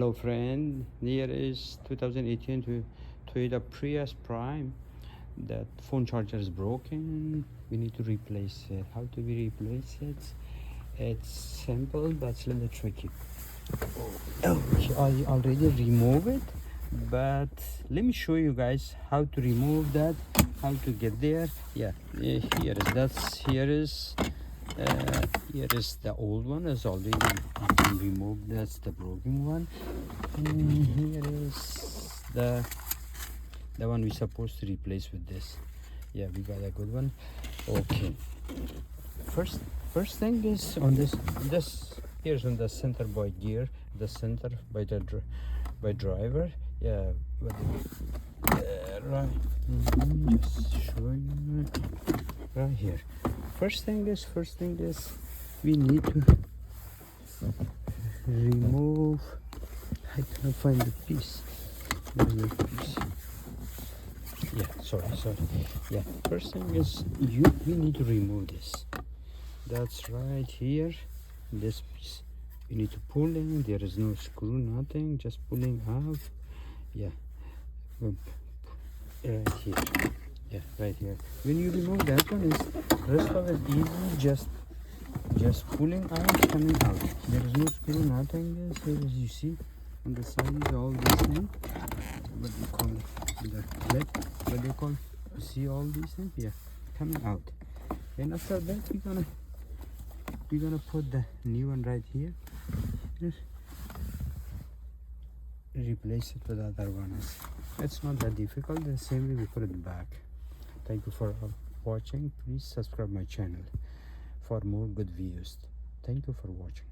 Hello friend, here is 2018 Toyota Prius Prime. That phone charger is broken. We need to replace it. How do we replace it? It's simple but it's a little tricky. Oh, I already removed it, but let me show you guys how to remove that, how to get there. Here is the old one. Is already been removed. That's the broken one. And here is the one we're supposed to replace with this. Yeah, we got a good one. Okay, first thing is on this here's on the center by gear, the center by the driver. Yeah, right. Just show you right here. First thing is we need to remove. I cannot find the piece. Where's the piece? Yeah, sorry. Yeah, first thing is we need to remove this. That's right here. This piece we need to pull in. There is no screw, nothing, just pulling out. Yeah, right here. Yeah, right here. When you remove that one, is rest of it easy. Just pulling out, coming out. There is no screw, nothing. Here, as you see on the side is all these things. What we call the clip. What they call. You see all these things? Yeah, coming out. And after that, we're gonna put the new one right here. Replace it with other ones. It's not that difficult. The same way we put it back. Thank you for watching. Please subscribe my channel for more good videos. Thank you for watching.